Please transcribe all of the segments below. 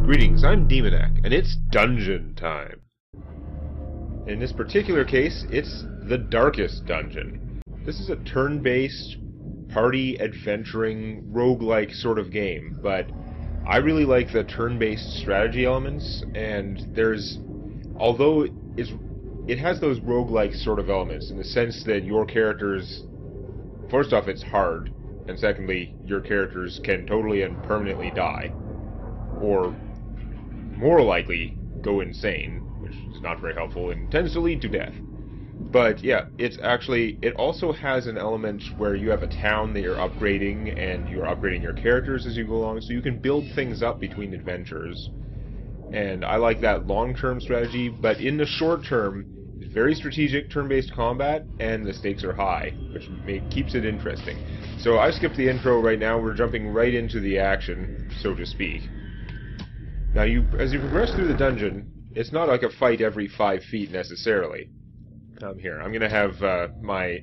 Greetings, I'm Demonac, and it's dungeon time. In this particular case, it's the Darkest Dungeon. This is a turn-based, party-adventuring, roguelike sort of game, but I really like the turn-based strategy elements, and although it has those roguelike sort of elements, in the sense that your characters, first off, it's hard, and secondly, your characters can totally and permanently die, or more likely go insane, which is not very helpful and tends to lead to death. But yeah, it also has an element where you have a town that you're upgrading, and you're upgrading your characters as you go along, so you can build things up between adventures. And I like that long-term strategy, but in the short term, it's very strategic turn-based combat, and the stakes are high, which keeps it interesting. So I skipped the intro right now, we're jumping right into the action, so to speak. Now, as you progress through the dungeon, it's not like a fight every 5 feet necessarily. Here, I'm going to have my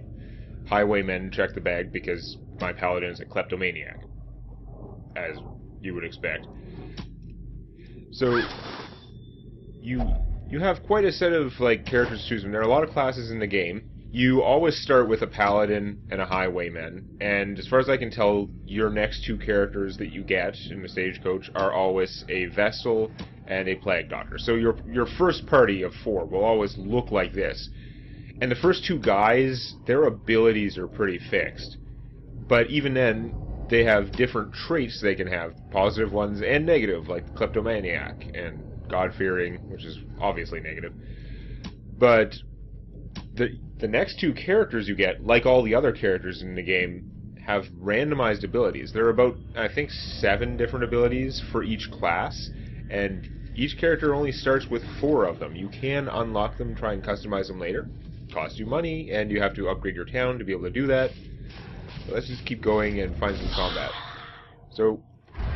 highwaymen check the bag because my paladin is a kleptomaniac, as you would expect. So, you have quite a set of characters to choose from. There are a lot of classes in the game. You always start with a paladin and a highwayman, and as far as I can tell, your next two characters that you get in the stagecoach are always a vestal and a plague doctor. So your first party of 4 will always look like this. And the first two guys, their abilities are pretty fixed. But even then, they have different traits they can have, positive ones and negative, like kleptomaniac and God-fearing, which is obviously negative. But the next two characters you get, like all the other characters in the game, have randomized abilities. There are about, I think, 7 different abilities for each class, and each character only starts with 4 of them. You can unlock them, try and customize them later. Cost you money, and you have to upgrade your town to be able to do that. So let's just keep going and find some combat. So,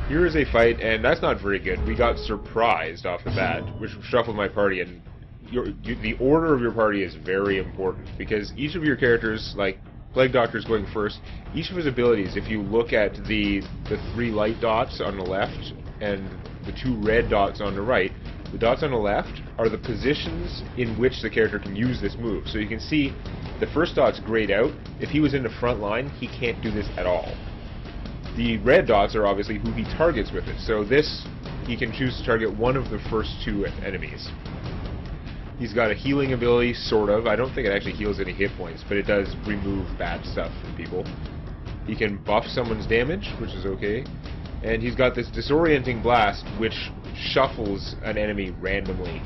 here is a fight, and that's not very good. We got surprised off the bat, which shuffled my party, and the order of your party is very important, because each of your characters, like Plague Doctor's going first, each of his abilities, if you look at the 3 light dots on the left and the 2 red dots on the right, the dots on the left are the positions in which the character can use this move. So you can see the first dot's grayed out. If he was in the front line, he can't do this at all. The red dots are obviously who he targets with it. So he can choose to target one of the first 2 enemies. He's got a healing ability, sort of. I don't think it actually heals any hit points, but it does remove bad stuff from people. He can buff someone's damage, which is okay. And he's got this disorienting blast, which shuffles an enemy randomly.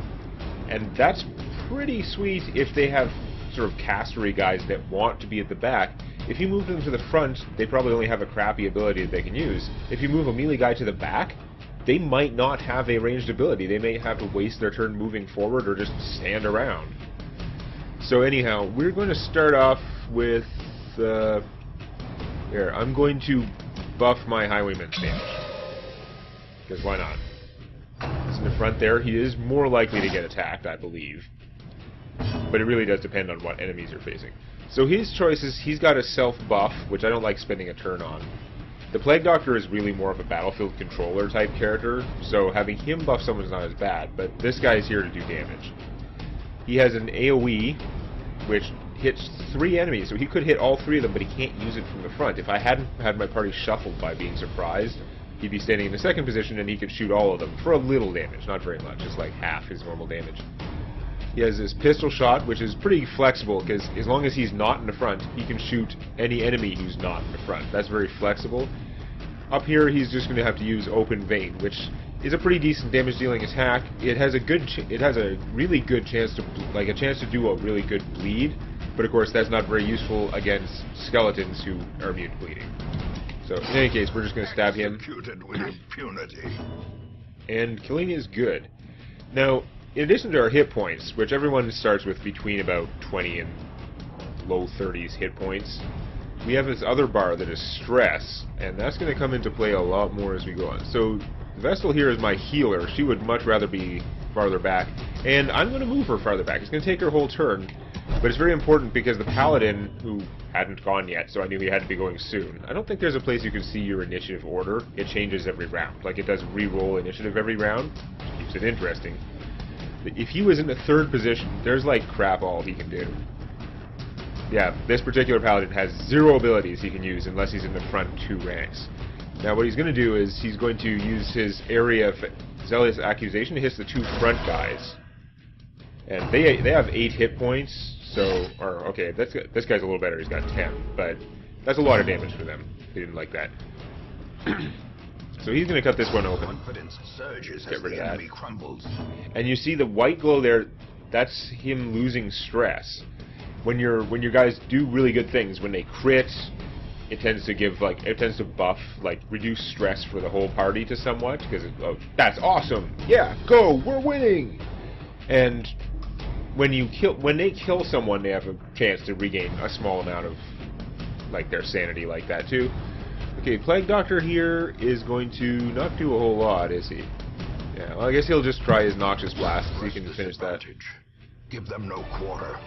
And that's pretty sweet if they have sort of castery guys that want to be at the back. If you move them to the front, they probably only have a crappy ability that they can use. If you move a melee guy to the back, they might not have a ranged ability. They may have to waste their turn moving forward or just stand around. So anyhow, we're going to start off with... Here, I'm going to buff my highwayman's damage. Because why not? He's in the front there. He is more likely to get attacked, I believe. But it really does depend on what enemies you're facing. So his choices, he's got a self-buff, which I don't like spending a turn on. The Plague Doctor is really more of a battlefield controller type character, so having him buff someone is not as bad, but this guy's here to do damage. He has an AoE, which hits 3 enemies, so he could hit all 3 of them, but he can't use it from the front. If I hadn't had my party shuffled by being surprised, he'd be standing in the second position and he could shoot all of them for a little damage, not very much, just like half his normal damage. He has this pistol shot, which is pretty flexible, because as long as he's not in the front, he can shoot any enemy who's not in the front. That's very flexible. Up here, he's just going to have to use Open Vein, which is a pretty decent damage-dealing attack. It has a really good chance to do a really good bleed, but of course that's not very useful against skeletons who are immune to bleeding. So in any case, we're just going to stab him. Executed with impunity. And killing is good. Now, in addition to our hit points, which everyone starts with between about 20 and low 30s hit points, we have this other bar that is stress, and that's going to come into play a lot more as we go on. So the Vestal here is my healer. She would much rather be farther back, and I'm going to move her farther back. It's going to take her whole turn, But it's very important because the paladin, who hadn't gone yet, so I knew he had to be going soon. I don't think there's a place you can see your initiative order. It changes every round. Like, it does re-roll initiative every round, which keeps it interesting. But if he was in the 3rd position, there's like crap all he can do. Yeah, this particular paladin has 0 abilities he can use unless he's in the front 2 ranks. Now what he's going to do is he's going to use his area of zealous accusation to hit the 2 front guys. And they have 8 hit points, so... Or, okay, this guy's a little better, he's got 10. But that's a lot of damage for them. They didn't like that. So he's going to cut this one open. Confidence surges Get as rid of the that. enemy crumbles. And you see the white glow there, that's him losing stress. When your guys do really good things, when they crit, it tends to buff, like, reduce stress for the whole party to somewhat, because that's awesome! Yeah, go! We're winning! And when they kill someone, they have a chance to regain a small amount of, like, their sanity like that, too. Okay, Plague Doctor here is going to not do a whole lot, is he? Yeah, well, I guess he'll just try his Noxious Blast, so he can finish that. Give them no quarter.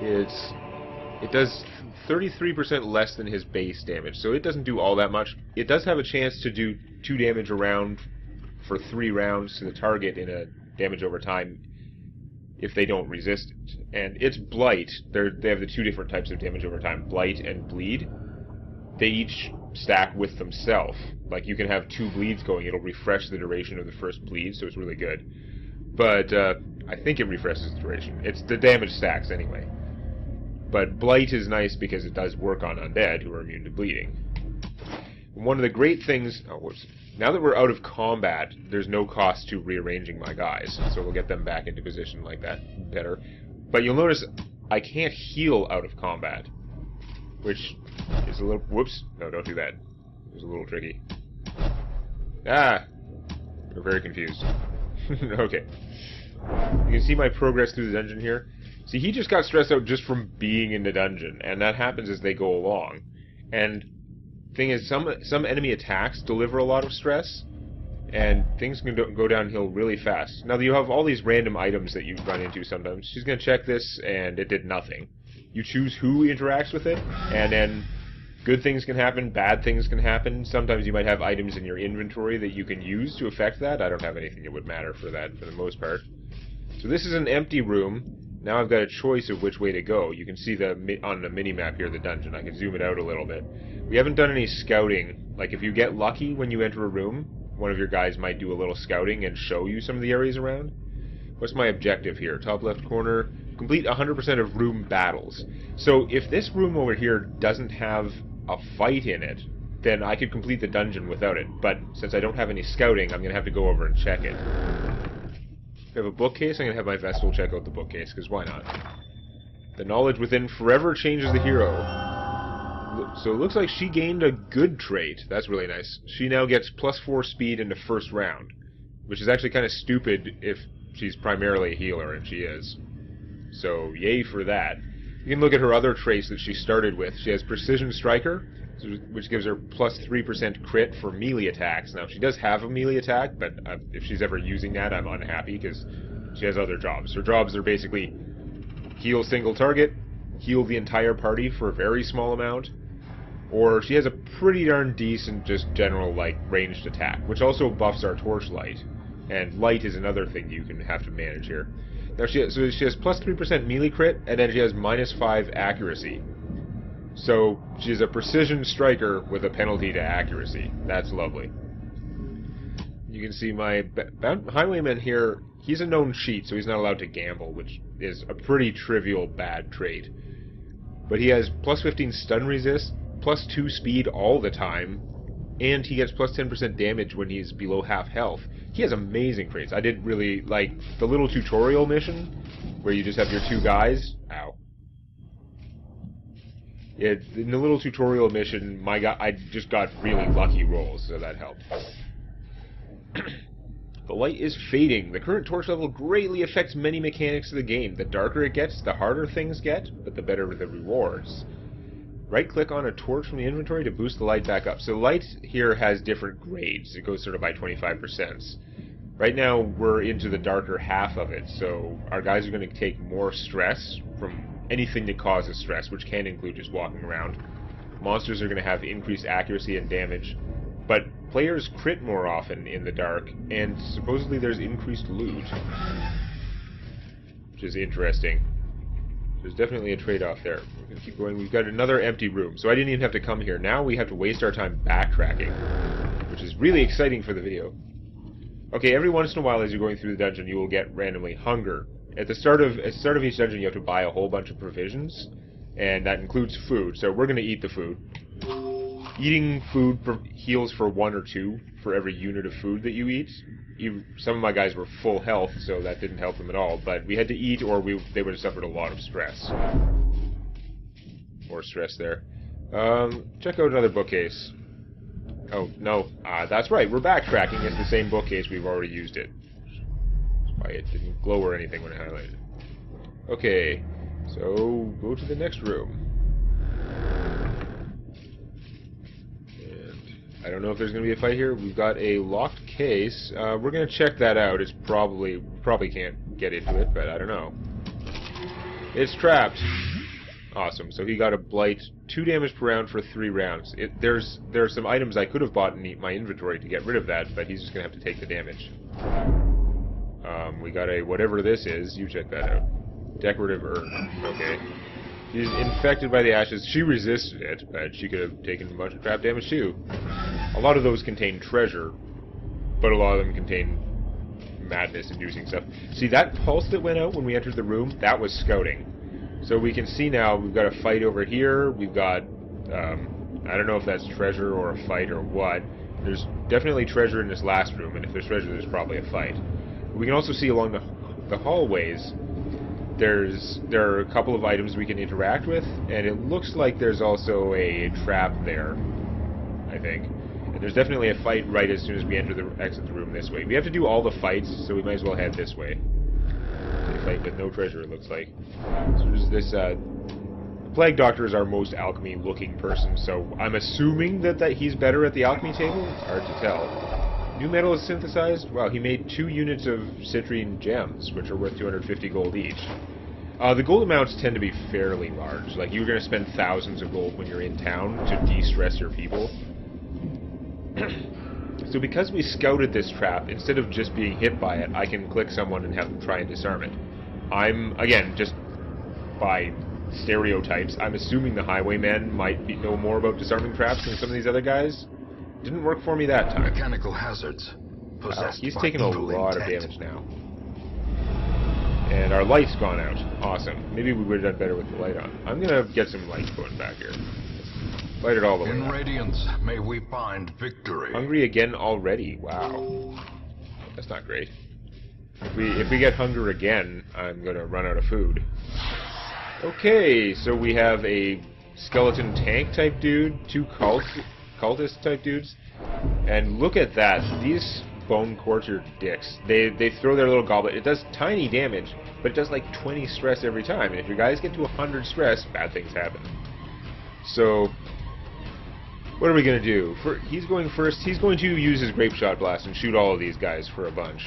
It does 33% less than his base damage, so it doesn't do all that much. It does have a chance to do 2 damage a round for 3 rounds to the target in a damage over time if they don't resist it. And it's Blight. They have the 2 different types of damage over time, Blight and Bleed. They each stack with themselves. Like, you can have 2 bleeds going, it'll refresh the duration of the first bleed, so it's really good. But I think it refreshes the duration. It's the damage stacks anyway. But Blight is nice because it does work on undead who are immune to bleeding. One of the great things... Oh, whoops. Now that we're out of combat, there's no cost to rearranging my guys, so we'll get them back into position like that better. But you'll notice I can't heal out of combat, which is a little... Whoops. No, don't do that. It was a little tricky. Ah! We're very confused. Okay. You can see my progress through the dungeon here. See, he just got stressed out just from being in the dungeon, and that happens as they go along. And thing is, some enemy attacks deliver a lot of stress, and things can go downhill really fast. Now, you have all these random items that you run into sometimes. She's going to check this, and it did nothing. You choose who interacts with it, and then good things can happen, bad things can happen. Sometimes you might have items in your inventory that you can use to affect that. I don't have anything that would matter for that, for the most part. So this is an empty room. Now I've got a choice of which way to go. You can see on the mini-map here, the dungeon. I can zoom it out a little bit. We haven't done any scouting. Like, if you get lucky when you enter a room, one of your guys might do a little scouting and show you some of the areas around. What's my objective here? Top left corner. Complete 100% of room battles. So if this room over here doesn't have a fight in it, then I could complete the dungeon without it. But since I don't have any scouting, I'm going to have to go over and check it. If I have a bookcase, I'm going to have my Vestal check out the bookcase, because why not? The knowledge within forever changes the hero. So it looks like she gained a good trait. That's really nice. She now gets +4 speed in the first round, which is actually kind of stupid if she's primarily a healer, and she is. So, yay for that. You can look at her other traits that she started with. She has Precision Striker, which gives her +3% crit for melee attacks. Now, she does have a melee attack, but if she's ever using that, I'm unhappy, because she has other jobs. Her jobs are basically heal single target, heal the entire party for a very small amount, or she has a pretty darn decent, just general, like, ranged attack, which also buffs our torchlight. And light is another thing you can have to manage here. Now, she has +3% melee crit, and then she has -5 accuracy. So, she's a precision striker with a penalty to accuracy. That's lovely. You can see my highwayman here, he's a known cheat, so he's not allowed to gamble, which is a pretty trivial bad trait. But he has +15 stun resist, +2 speed all the time, and he gets +10% damage when he's below half health. He has amazing traits. I did really like the little tutorial mission, where you just have your 2 guys. Ow. Yeah, in the little tutorial mission, I just got really lucky rolls, so that helped. The light is fading. The current torch level greatly affects many mechanics of the game. The darker it gets, the harder things get, but the better the rewards. Right-click on a torch from the inventory to boost the light back up. So light here has different grades. It goes sort of by 25%. Right now, we're into the darker half of it, so our guys are going to take more stress from anything that causes stress, which can include just walking around. Monsters are going to have increased accuracy and damage, but players crit more often in the dark, and supposedly there's increased loot, which is interesting. There's definitely a trade-off there. We're going to keep going. We've got another empty room, so I didn't even have to come here. Now we have to waste our time backtracking, which is really exciting for the video. Okay, every once in a while as you're going through the dungeon, you will get randomly hunger. At the start of each dungeon, you have to buy a whole bunch of provisions, and that includes food, so we're going to eat the food. Eating food heals for 1 or 2 for every unit of food that you eat. Some of my guys were full health, so that didn't help them at all, but we had to eat or they would have suffered a lot of stress. More stress there. Check out another bookcase. Oh, no. That's right, we're backtracking. It's the same bookcase. We've already used it. That's why it didn't glow or anything when I highlighted it. Okay, so go to the next room. And I don't know if there's going to be a fight here. We've got a locked case. We're going to check that out. It's probably can't get into it, but I don't know. It's trapped. Awesome. So he got a blight, 2 damage per round for 3 rounds. There are some items I could have bought in my inventory to get rid of that, but he's just going to have to take the damage. We got a whatever this is. You check that out. Decorative urn. Okay. She's infected by the ashes. She resisted it, but she could have taken a bunch of crap damage too. A lot of those contain treasure, but a lot of them contain madness-inducing stuff. See, that pulse that went out when we entered the room, that was scouting. So we can see now we've got a fight over here. We've got, I don't know if that's treasure or a fight or what. There's definitely treasure in this last room, and if there's treasure, there's probably a fight. We can also see along the hallways, there are a couple of items we can interact with, and it looks like there's also a trap there, I think. And there's definitely a fight right as soon as we exit the room this way. We have to do all the fights, so we might as well head this way. Fight with no treasure, it looks like. So there's this, the Plague Doctor is our most alchemy-looking person, so I'm assuming that he's better at the alchemy table? It's hard to tell. New metal is synthesized? Wow, he made 2 units of citrine gems, which are worth 250 gold each. The gold amounts tend to be fairly large. Like, you're going to spend thousands of gold when you're in town to de-stress your people. So because we scouted this trap, instead of just being hit by it, I can click someone and have them try and disarm it. I'm, again, just by stereotypes, I'm assuming the highwayman might know more about disarming traps than some of these other guys. Didn't work for me that time. Mechanical hazards. Wow, he's taking a lot of damage now. And our light's gone out. Awesome. Maybe we would have done better with the light on. I'm going to get some light going back here. Light it all the way In up. radiance, may we find victory. Hungry again already. Wow. That's not great. If we get hunger again, I'm going to run out of food. Okay, so we have a skeleton tank type dude, 2 cultist type dudes, and look at that. These bone quarter dicks. They throw their little goblet. It does tiny damage, but it does like 20 stress every time. And if your guys get to 100 stress, bad things happen. So what are we going to do? He's going first. He's going to use his grape shot blast and shoot all of these guys for a bunch.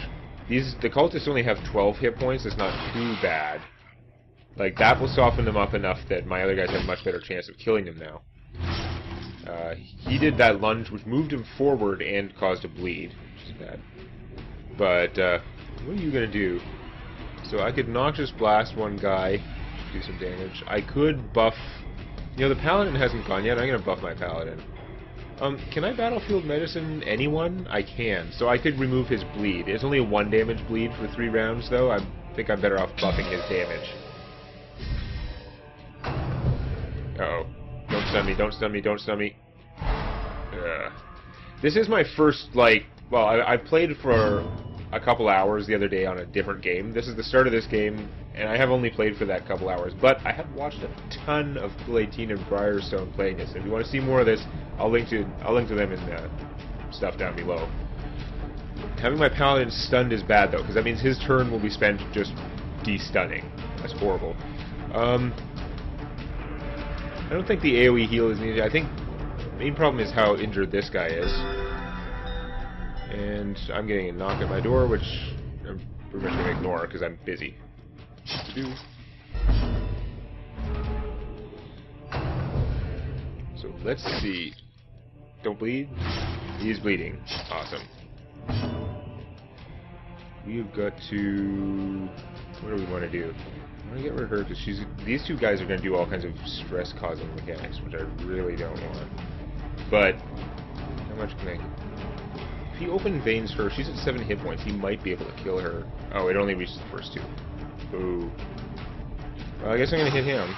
The cultists only have 12 hit points. It's not too bad. Like, that will soften them up enough that my other guys have a much better chance of killing them now. He did that lunge, which moved him forward and caused a bleed, which is bad. But, what are you going to do? So I could Noxious Blast one guy, do some damage. I could buff... You know, the Paladin hasn't gone yet. I'm going to buff my Paladin. Can I Battlefield Medicine anyone? I can. So I could remove his bleed. It's only a 1 damage bleed for 3 rounds, though. I think I'm better off buffing his damage. Uh-oh. Don't stun me, don't stun me, don't stun me. This is my first, like... Well, I played for a couple hours the other day on a different game. This is the start of this game, and I have only played for that couple hours. But I have watched a ton of Kool-Aid and Briarstone playing this. If you want to see more of this, I'll link to them in stuff down below. Having my Paladin stunned is bad, though, because that means his turn will be spent just de-stunning. That's horrible. I don't think the AoE heal is needed. I think the main problem is how injured this guy is. And I'm getting a knock at my door, which I'm pretty much going to ignore because I'm busy. So let's see. Don't bleed. He's bleeding. Awesome. We've got to... What do we want to do? I want to get rid of her because these two guys are going to do all kinds of stress-causing mechanics, which I really don't want. But how much can I... If he open veins her, she's at 7 hit points. He might be able to kill her. Oh, it only reaches the first 2. Ooh. Well, I guess I'm going to hit him.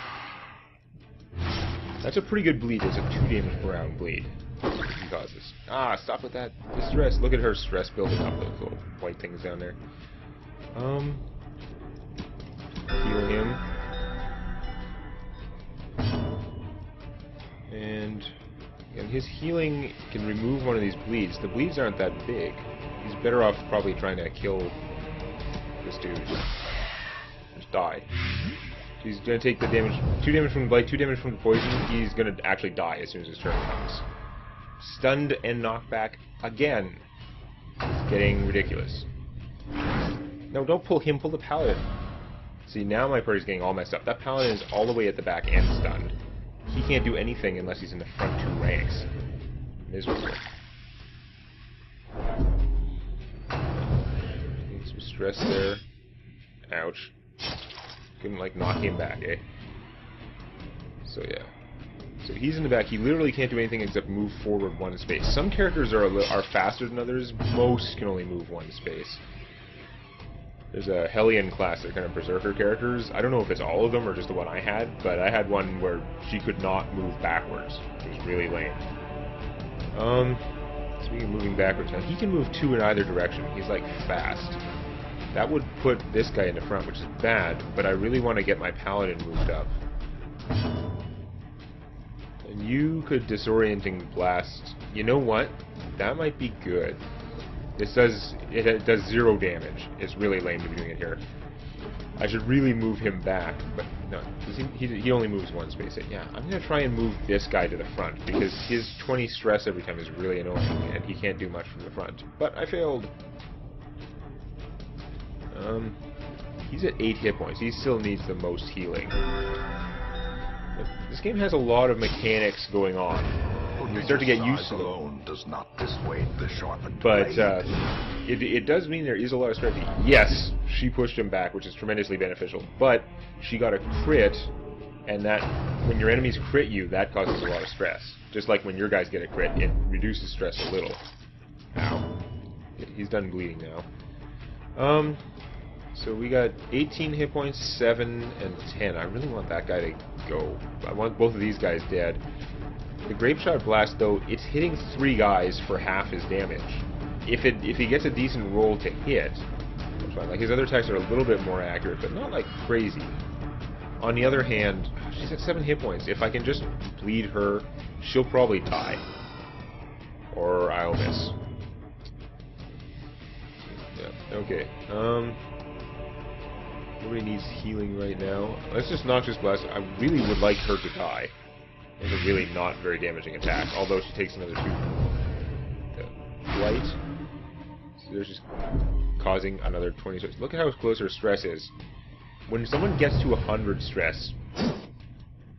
That's a pretty good bleed. It's a 2 damage per round bleed. He causes. Ah, stop with that distress. Look at her stress building up. Those little white things down there. Heal him. And his healing can remove one of these bleeds. The bleeds aren't that big. He's better off probably trying to kill this dude. Just die. He's going to take the damage. 2 damage from the blight, 2 damage from the poison. He's going to actually die as soon as his turn comes. Stunned and knocked back again. It's getting ridiculous. No, don't pull him. Pull the paladin. See, now my party's getting all messed up. That paladin is all the way at the back and stunned. He can't do anything unless he's in the front 2 ranks. Miserable. Some stress there. Ouch. Couldn't, like, knock him back, eh? So, yeah. So he's in the back. He literally can't do anything except move forward 1 space. Some characters are faster than others. Most can only move 1 space. There's a Hellion class. They're kind of berserker characters. I don't know if it's all of them or just the one I had, but I had one where she could not move backwards. It was really lame. Speaking of moving backwards, now he can move 2 in either direction. He's like fast. That would put this guy in the front, which is bad, but I really want to get my paladin moved up. And you could disorienting blast. You know what? That might be good. It does 0 damage. It's really lame to be doing it here. I should really move him back, but no, he only moves 1 space. Yeah, I'm going to try and move this guy to the front, because his 20 stress every time is really annoying, and he can't do much from the front. But I failed. He's at 8 hit points. He still needs the most healing. This game has a lot of mechanics going on. You start to get used to them. Alone does not dissuade the sharpened but blade. it does mean there is a lot of strategy. Yes, she pushed him back, which is tremendously beneficial. But she got a crit, and that when your enemies crit you, that causes a lot of stress. Just like when your guys get a crit, it reduces stress a little. Ow. He's done bleeding now. So we got 18 hit points, 7, and 10. I really want that guy to go. I want both of these guys dead. The Grapeshot Blast, though, it's hitting 3 guys for half his damage. If he gets a decent roll to hit, that's fine. Like, his other attacks are a little bit more accurate, but not like crazy. On the other hand, she's at 7 hit points. If I can just bleed her, she'll probably die. Or I'll miss. Yeah, okay. Nobody needs healing right now. Let's just Noxious Blast. I really would like her to die. It's a really not very damaging attack, although she takes another 2. Blight. So there's just causing another 20 stress. Look at how close her stress is. When someone gets to 100 stress,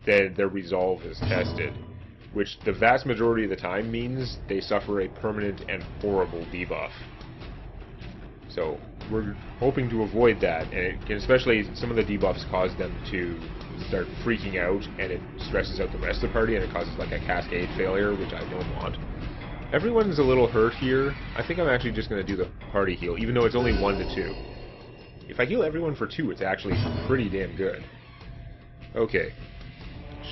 then their resolve is tested, which the vast majority of the time means they suffer a permanent and horrible debuff. So we're hoping to avoid that, and it can, especially some of the debuffs cause them to start freaking out, and it stresses out the rest of the party, and it causes like a cascade failure, which I don't want. Everyone's a little hurt here. I think I'm actually just going to do the party heal, even though it's only 1 to 2. If I heal everyone for 2, it's actually pretty damn good. Okay.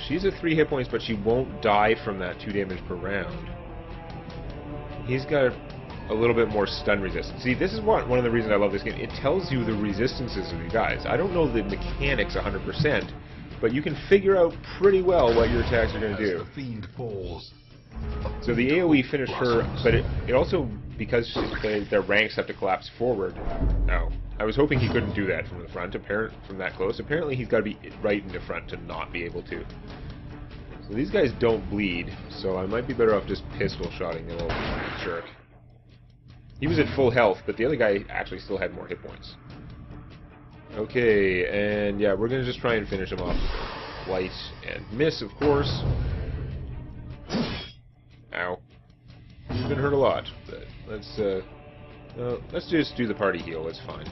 She's at 3 hit points, but she won't die from that 2 damage per round. He's got a little bit more stun resistance. See, this is one of the reasons I love this game. It tells you the resistances of you guys. I don't know the mechanics 100%, but you can figure out pretty well what your attacks are going to do. The fiend falls. So the AoE finished her, but it also, because their ranks have to collapse forward. No. I was hoping he couldn't do that from the front, from that close. Apparently he's got to be right in the front to not be able to. So these guys don't bleed, so I might be better off just pistol shotting the little jerk. He was at full health, but the other guy actually still had more hit points. Okay, and yeah, we're gonna just try and finish him off with blight and miss, of course. Ow. He's been hurt a lot, but let's just do the party heal, it's fine.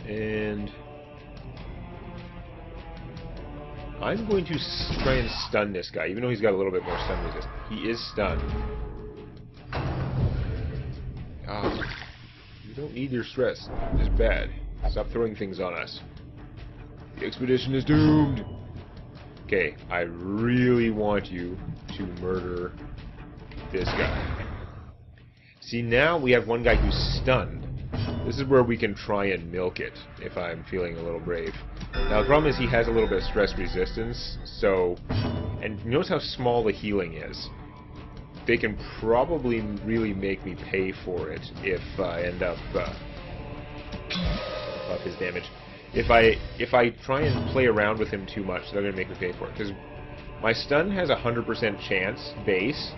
And I'm going to try and stun this guy, even though he's got a little bit more stun resist. He is stunned. You don't need your stress. It's bad. Stop throwing things on us. The expedition is doomed! Okay, I really want you to murder this guy. See, now we have one guy who's stunned. This is where we can try and milk it, if I'm feeling a little brave. Now, the problem is he has a little bit of stress resistance, so... And notice how small the healing is. They can probably really make me pay for it if I end up... up his damage. If I try and play around with him too much, they're going to make me pay for it. Because my stun has a 100% chance base.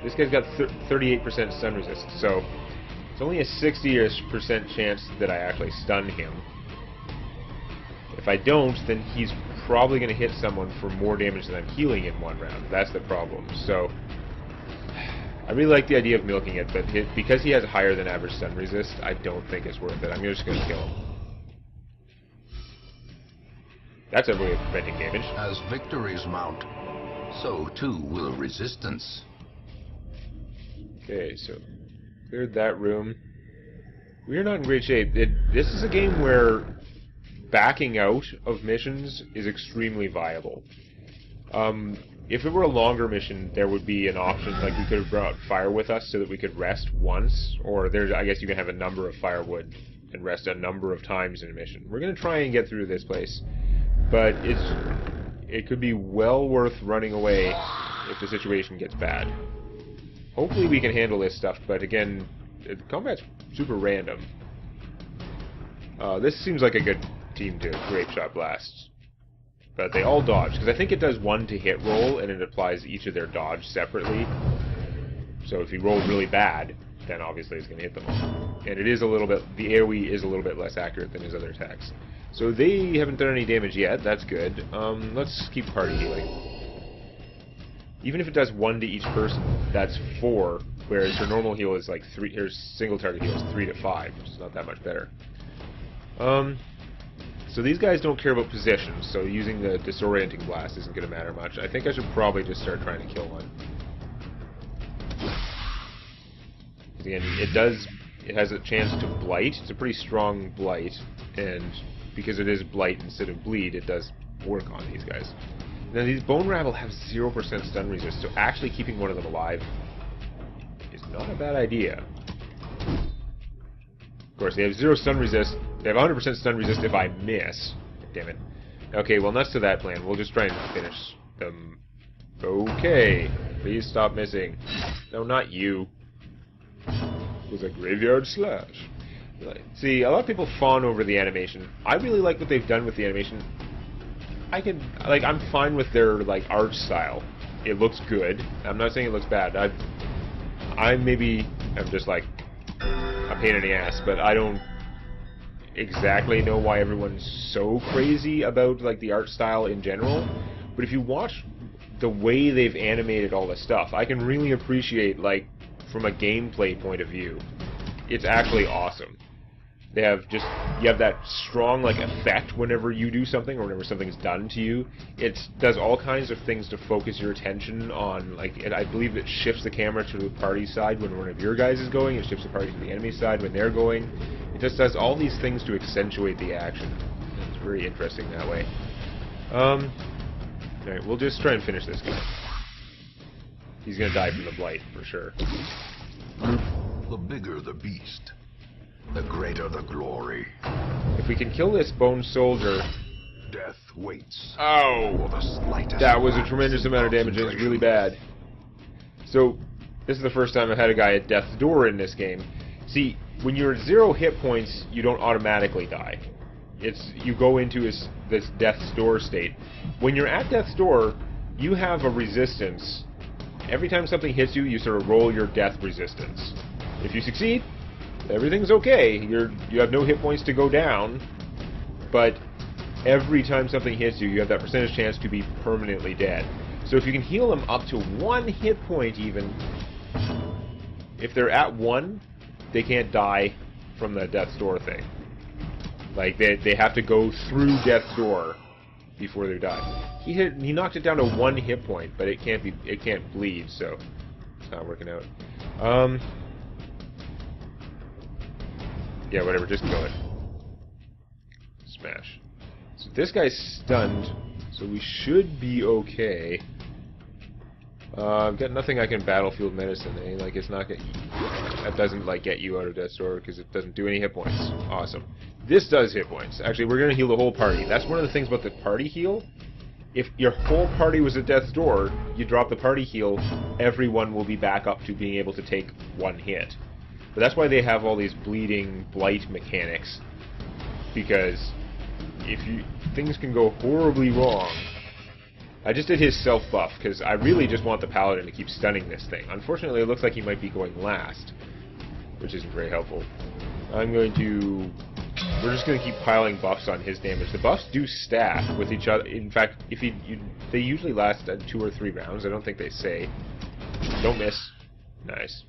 This guy's got 38% stun resist, so it's only a 60-ish% chance that I actually stun him. If I don't, then he's probably going to hit someone for more damage than I'm healing in one round. That's the problem. So I really like the idea of milking it, but because he has a higher than average stun resist, I don't think it's worth it. I'm just going to kill him. That's a way of preventing damage. As victories mount, so too will resistance. Okay, so cleared that room. We're not in great shape. This is a game where backing out of missions is extremely viable. If it were a longer mission, there would be an option, like we could have brought fire with us so that we could rest once, or I guess you can have a number of firewood and rest a number of times in a mission. We're going to try and get through this place, but it could be well worth running away if the situation gets bad. Hopefully we can handle this stuff, but again, the combat's super random. This seems like a good team to Grape Shot Blast. But they all dodge, because I think it does one to hit roll, and it applies each of their dodge separately. So if you roll really bad, then obviously it's going to hit them all. And it is a little bit, the AoE is a little bit less accurate than his other attacks. So they haven't done any damage yet, that's good. Let's keep party healing. Even if it does 1 to each person, that's 4, whereas her normal heal is like 3, her single target heal is 3 to 5, which is not that much better. So these guys don't care about positions, so using the disorienting blast isn't going to matter much. I think I should probably just start trying to kill one. Again, it has a chance to blight. It's a pretty strong blight, and because it is blight instead of bleed, it does work on these guys. Now, these Bone Rabble have 0% stun resist, so actually keeping one of them alive is not a bad idea. Of course, they have 0 stun resist. They have 100% stun resist if I miss. Damn it. Okay, well, nuts to that plan. We'll just try and finish them. Okay. Please stop missing. No, not you. It was a graveyard slash. See, a lot of people fawn over the animation. I really like what they've done with the animation. I'm fine with their, art style. It looks good. I'm not saying it looks bad. I'm just, a pain in the ass, but I don't exactly know why everyone's so crazy about, the art style in general. But if you watch the way they've animated all this stuff, I can really appreciate, from a gameplay point of view, it's actually awesome. You have that strong, effect whenever you do something or whenever something's done to you. It does all kinds of things to focus your attention on, I believe it shifts the camera to the party side when one of your guys is going, it shifts the party to the enemy side when they're going. It just does all these things to accentuate the action. It's very interesting that way. Alright, we'll just try and finish this guy. He's gonna die from the blight, for sure. The bigger the beast, the greater the glory. If we can kill this bone soldier... Death waits. Oh! For the slightest that was a tremendous amount of damage, and it's really bad. So, this is the first time I've had a guy at death's door in this game. See, when you're at 0 hit points, you don't automatically die. You go into this death's door state. When you're at death's door, you have a resistance every time something hits you, you sort of roll your death resistance. If you succeed, everything's okay. You have no hit points to go down, but every time something hits you, you have that percentage chance to be permanently dead. So if you can heal them up to 1 hit point even, if they're at 1, they can't die from the death's door thing. Like, they have to go through death's door before they die. He knocked it down to 1 hit point, but it can't bleed, so it's not working out. Yeah, whatever, just kill it. Smash. So this guy's stunned, so we should be okay. I've got nothing I can battlefield medicine, eh? Like, it's not that doesn't, like, get you out of death's door, because it doesn't do any hit points. Awesome. This does hit points. Actually, we're going to heal the whole party. That's one of the things about the party heal. If your whole party was at death's door, you drop the party heal, everyone will be back up to being able to take 1 hit. But that's why they have all these bleeding blight mechanics, because things can go horribly wrong. I just did his self-buff, because I really just want the paladin to keep stunning this thing. Unfortunately, it looks like he might be going last, which isn't very helpful. We're just going to keep piling buffs on his damage. The buffs do stack with each other. In fact, they usually last 2 or 3 rounds. I don't think they say. Don't miss. Nice.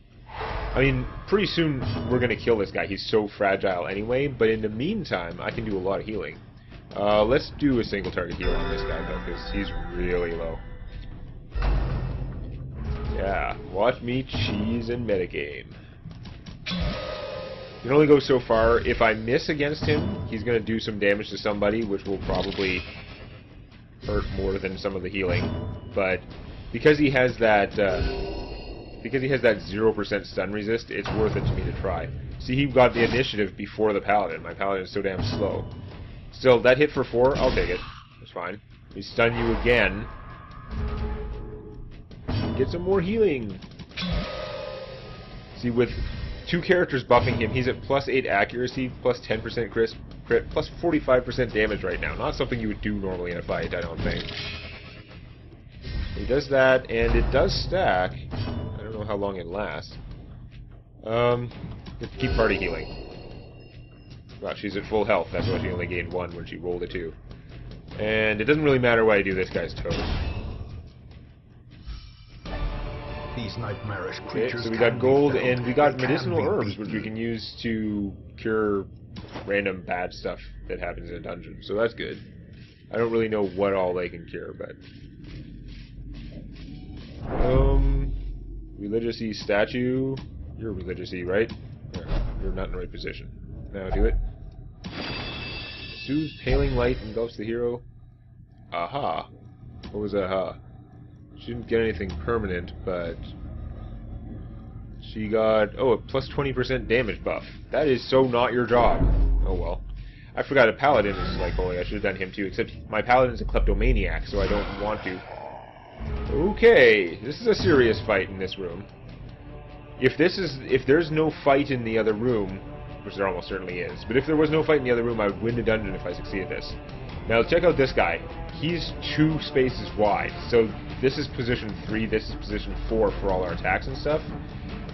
I mean, pretty soon we're going to kill this guy. He's so fragile anyway, but in the meantime, I can do a lot of healing. Let's do a single target heal on this guy, though, because he's really low. Yeah, watch me cheese and metagame. You can only go so far. If I miss against him, he's going to do some damage to somebody, which will probably hurt more than some of the healing. But because he has that 0% stun resist, it's worth it to me to try. See, he got the initiative before the paladin. My paladin is so damn slow. Still, that hit for 4, I'll take it. That's fine. We stun you again. Get some more healing. See, with 2 characters buffing him, he's at plus 8 accuracy, plus 10% crit, plus 45% damage right now. Not something you would do normally in a fight, I don't think. He does that, and it does stack. I don't know how long it lasts. You have to keep party healing. Well, she's at full health. That's why she only gained 1 when she rolled a 2. And it doesn't really matter what I do. This guy's toast. These nightmarish Okay, creatures so we got gold and we got medicinal herbs, which we can use to cure random bad stuff that happens in a dungeon. So that's good. I don't really know what all they can cure, but religious-y statue. You're religious-y, right? You're not in the right position. Now do it. Soothes paling light engulfs the hero. Aha. What was aha? She didn't get anything permanent, but she got, a plus 20% damage buff. That is so not your job. Oh well. I forgot a paladin is like holy. I should have done him too, except my paladin's a kleptomaniac, so I don't want to. Okay, this is a serious fight in this room. If there's no fight in the other room, which there almost certainly is, but if there was no fight in the other room, I would win the dungeon if I succeeded this. Now check out this guy. He's 2 spaces wide, so this is position 3, this is position 4 for all our attacks and stuff.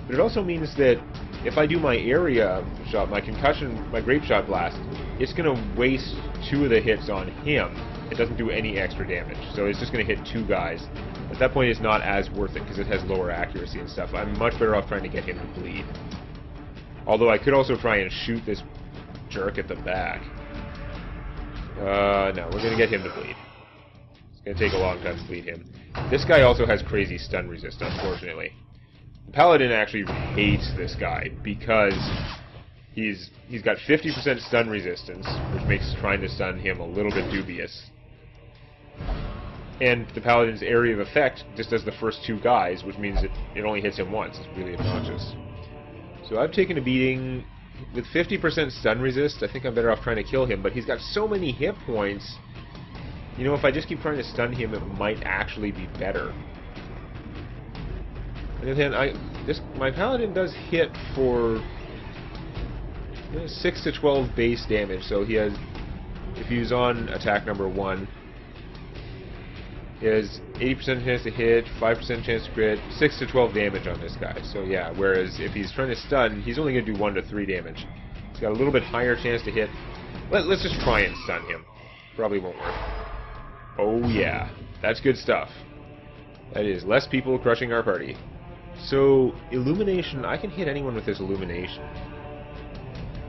But it also means that if I do my area shot, my concussion, my grape shot blast, it's going to waste 2 of the hits on him. It doesn't do any extra damage, so it's just going to hit 2 guys. At that point, it's not as worth it because it has lower accuracy and stuff. I'm much better off trying to get him to bleed. Although I could also try and shoot this jerk at the back. No, we're going to get him to bleed. It's going to take a long time to bleed him. This guy also has crazy stun resist, unfortunately. The paladin actually hates this guy because he's got 50% stun resistance, which makes trying to stun him a little bit dubious. And the paladin's area of effect just does the first 2 guys, which means it only hits him once. It's really obnoxious. So I've taken a beating. With 50% stun resist, I think I'm better off trying to kill him, but he's got so many hit points. You know, if I just keep trying to stun him, it might actually be better. And then my paladin does hit for 6 to 12 base damage, so he has, if he's on attack number 1, He has 80% chance to hit, 5% chance to crit, 6 to 12 damage on this guy. So yeah, whereas if he's trying to stun, he's only going to do 1 to 3 damage. He's got a little bit higher chance to hit. Let's just try and stun him. Probably won't work. Oh yeah, that's good stuff. That is less people crushing our party. So, Illumination, I can hit anyone with this Illumination.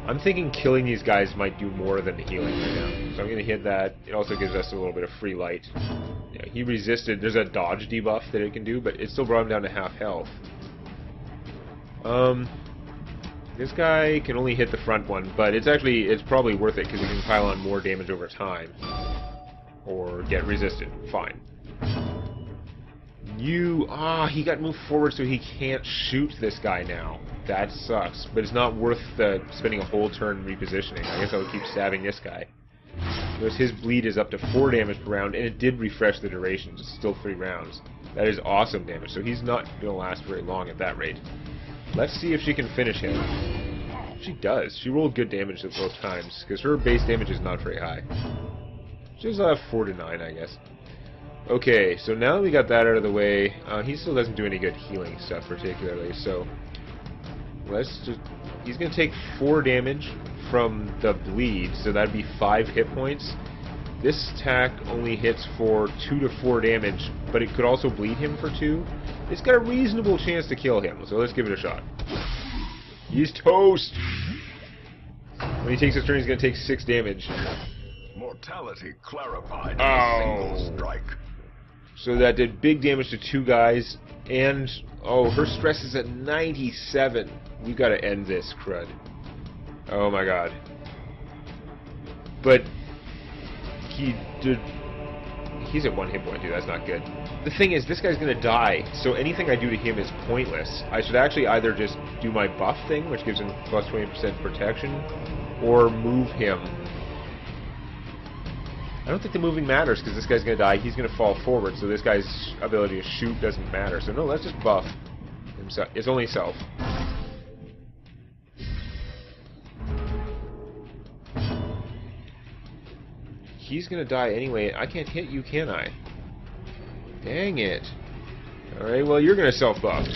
I'm thinking killing these guys might do more than the healing right now. So I'm going to hit that. It also gives us a little bit of free light. Yeah, he resisted. There's a dodge debuff that it can do, but it still brought him down to half health. This guy can only hit the front one, but it's probably worth it because he can pile on more damage over time. Or get resisted. Fine. He got moved forward so he can't shoot this guy now. That sucks, but it's not worth spending a whole turn repositioning. I guess I would keep stabbing this guy. Because his bleed is up to 4 damage per round, and it did refresh the duration. It's still 3 rounds. That is awesome damage, so he's not going to last very long at that rate. Let's see if she can finish him. She does. She rolled good damage at both times, because her base damage is not very high. She's 4 to 9, I guess. Okay, so now that we got that out of the way, he still doesn't do any good healing stuff particularly, so he's going to take 4 damage from the bleed, so that'd be 5 hit points. This attack only hits for 2 to 4 damage, but it could also bleed him for 2. It's got a reasonable chance to kill him, so let's give it a shot. He's toast! When he takes his turn, he's going to take 6 damage. Mortality clarified in a single strike. So that did big damage to 2 guys, and her stress is at 97. We gotta end this crud. Oh my god. But he's at 1 hit point, dude. That's not good. The thing is, this guy's gonna die, so anything I do to him is pointless. I should actually either just do my buff thing, which gives him plus 20% protection, or move him. I don't think the moving matters, because this guy's going to die. He's going to fall forward, so this guy's ability to shoot doesn't matter. So no, let's just buff himself. It's only self. He's going to die anyway. I can't hit you, can I? Dang it. Alright, well, you're going to self-buff.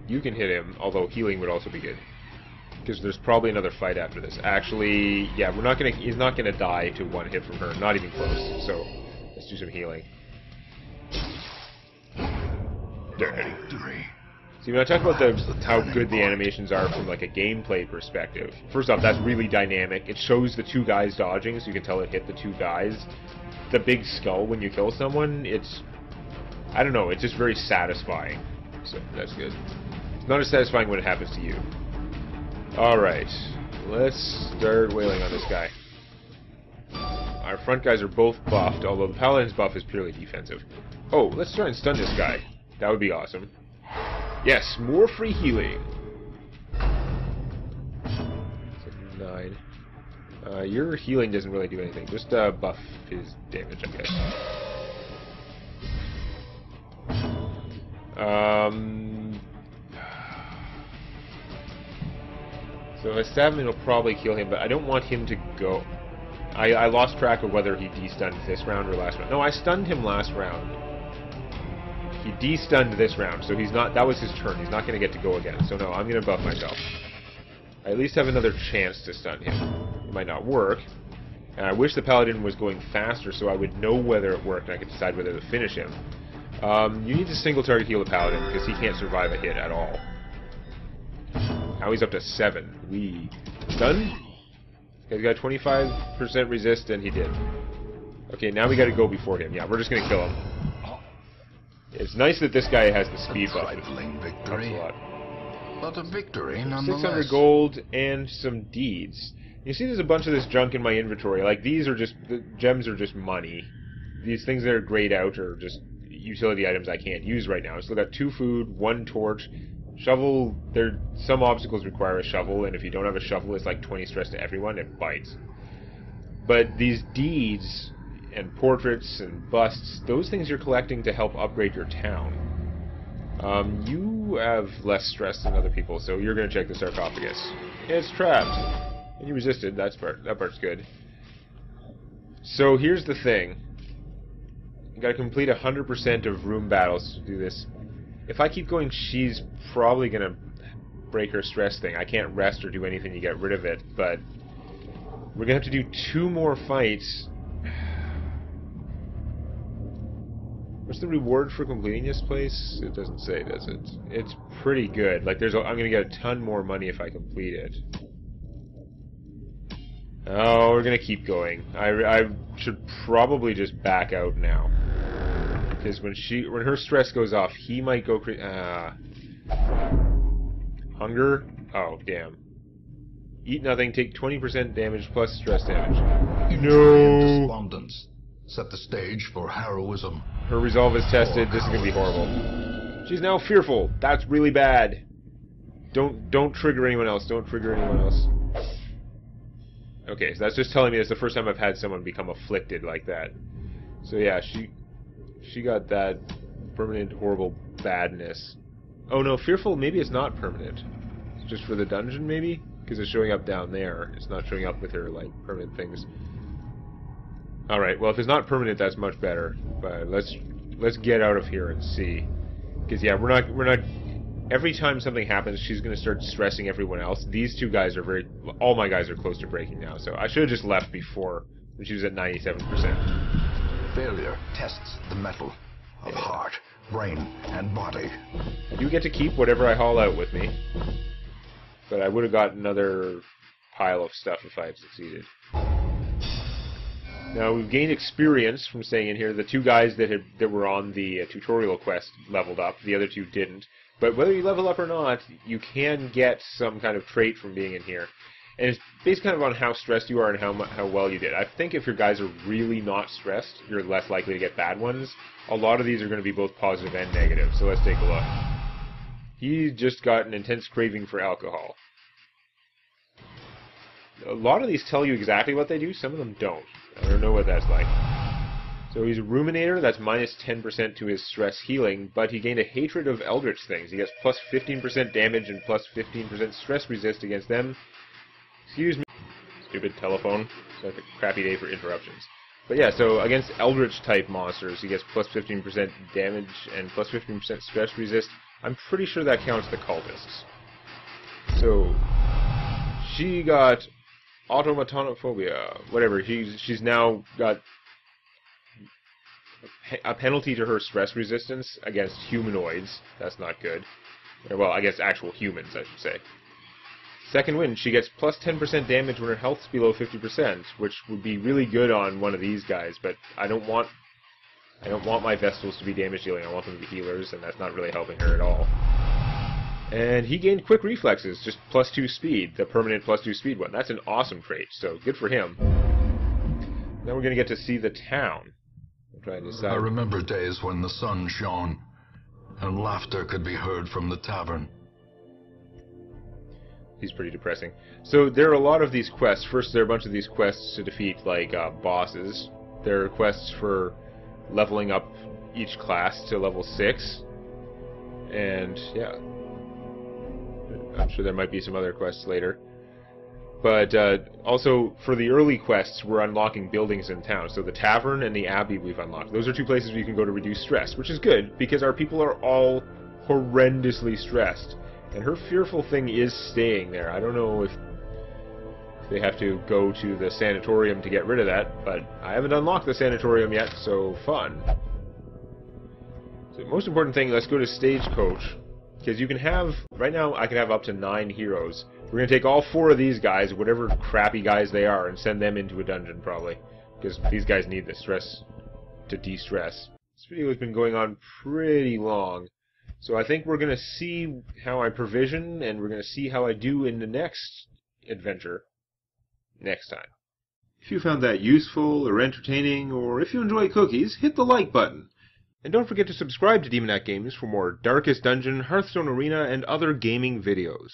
You can hit him, although healing would also be good. Because there's probably another fight after this. Actually, yeah, he's not gonna die to 1 hit from her, not even close. So, let's do some healing. Victory. See, when I talk about how good the animations are from like a gameplay perspective, first off, that's really dynamic. It shows the 2 guys dodging, so you can tell it hit the 2 guys. The big skull when you kill someone, I don't know, it's just very satisfying. So, that's good. It's not as satisfying when it happens to you. Alright, let's start wailing on this guy. Our front guys are both buffed, although the Paladin's buff is purely defensive. Oh, let's try and stun this guy. That would be awesome. Yes, more free healing. 9. Your healing doesn't really do anything. Just buff his damage, I guess. So if I stab him, it'll probably kill him, but I don't want him to go. I lost track of whether he de-stunned this round or last round. No, I stunned him last round. He de-stunned this round, so that was his turn. He's not going to get to go again. So no, I'm going to buff myself. I at least have another chance to stun him. It might not work. And I wish the Paladin was going faster so I would know whether it worked and I could decide whether to finish him. You need to single target heal the Paladin because he can't survive a hit at all. Now he's up to 7. We stun? He's got 25% resist, and he did. Okay, now we gotta go before him. Yeah, we're just gonna kill him. It's nice that this guy has the speed buff. Victory, but a victory nonetheless. 600 gold and some deeds. You see there's a bunch of this junk in my inventory. Like, the gems are just money. These things that are grayed out are just utility items I can't use right now. So I got 2 food, 1 torch, shovel. Some obstacles require a shovel, and if you don't have a shovel, it's like 20 stress to everyone. It bites. But these deeds and portraits and busts, those things you're collecting to help upgrade your town. You have less stress than other people, so you're going to check the sarcophagus. It's trapped. And you resisted. That part's good. So here's the thing. You gotta complete 100% of room battles to do this. If I keep going, she's probably gonna break her stress thing. I can't rest or do anything to get rid of it, but we're gonna have to do 2 more fights. What's the reward for completing this place? It doesn't say, does it? It's pretty good. Like, I'm gonna get a ton more money if I complete it. Oh, we're gonna keep going. I should probably just back out now, because when her stress goes off, he might go hunger. Oh damn! Eat nothing. Take 20% damage plus stress damage. No. Despondence. Set the stage for heroism. Her resolve is tested. This is gonna be horrible. She's now fearful. That's really bad. Don't trigger anyone else. Don't trigger anyone else. Okay, so that's just telling me it's the first time I've had someone become afflicted like that. So yeah, she got that permanent horrible badness. Oh no, fearful, maybe it's not permanent. It's just for the dungeon, maybe? Because it's showing up down there. It's not showing up with her, like, permanent things. Alright, well, if it's not permanent, that's much better. But let's get out of here and see. Because, yeah, we're not... Every time something happens, she's going to start stressing everyone else. These 2 guys are all my guys are close to breaking now, so I should have just left before, when she was at 97%. Failure tests the mettle of heart, brain, and body. I do get to keep whatever I haul out with me, but I would have got another pile of stuff if I had succeeded. Now, we've gained experience from staying in here. The 2 guys that were on the tutorial quest leveled up. The other 2 didn't. But whether you level up or not, you can get some kind of trait from being in here. And it's based kind of on how stressed you are and how well you did. I think if your guys are really not stressed, you're less likely to get bad ones. A lot of these are going to be both positive and negative, so let's take a look. He just got an intense craving for alcohol. A lot of these tell you exactly what they do, some of them don't. I don't know what that's like. So he's a ruminator, that's minus 10% to his stress healing, but he gained a hatred of eldritch things. He gets plus 15% damage and plus 15% stress resist against them. Excuse me. Stupid telephone. It's like a crappy day for interruptions. But yeah, so against eldritch type monsters, he gets plus 15% damage and plus 15% stress resist. I'm pretty sure that counts the cultists. So she got automatonophobia. Whatever. She's now got a penalty to her stress resistance against humanoids. That's not good. Well, I guess actual humans, I should say. Second wind, she gets plus 10% damage when her health's below 50%, which would be really good on one of these guys, but I don't want my Vestals to be damage dealing. I want them to be healers, and that's not really helping her at all. And he gained quick reflexes, just plus 2 speed, the permanent plus 2 speed one. That's an awesome trait, so good for him. Now we're going to get to see the town. I remember days when the sun shone, and laughter could be heard from the tavern. He's pretty depressing. So there are a lot of these quests. First, there are a bunch of these quests to defeat, like, bosses. There are quests for leveling up each class to level 6. And, yeah. I'm sure there might be some other quests later. But also, for the early quests, we're unlocking buildings in town. So the tavern and the abbey we've unlocked. Those are 2 places where you can go to reduce stress, which is good, because our people are all horrendously stressed. And her fearful thing is staying there. I don't know if they have to go to the sanatorium to get rid of that, but I haven't unlocked the sanatorium yet, so fun. So most important thing, let's go to Stagecoach. Because you can have, right now I can have up to 9 heroes. We're going to take all 4 of these guys, whatever crappy guys they are, and send them into a dungeon, probably. Because these guys need the stress to de-stress. This video has been going on pretty long. So I think we're going to see how I provision, and we're going to see how I do in the next adventure next time. If you found that useful or entertaining, or if you enjoy cookies, hit the like button. And don't forget to subscribe to Demonac Games for more Darkest Dungeon, Hearthstone Arena, and other gaming videos.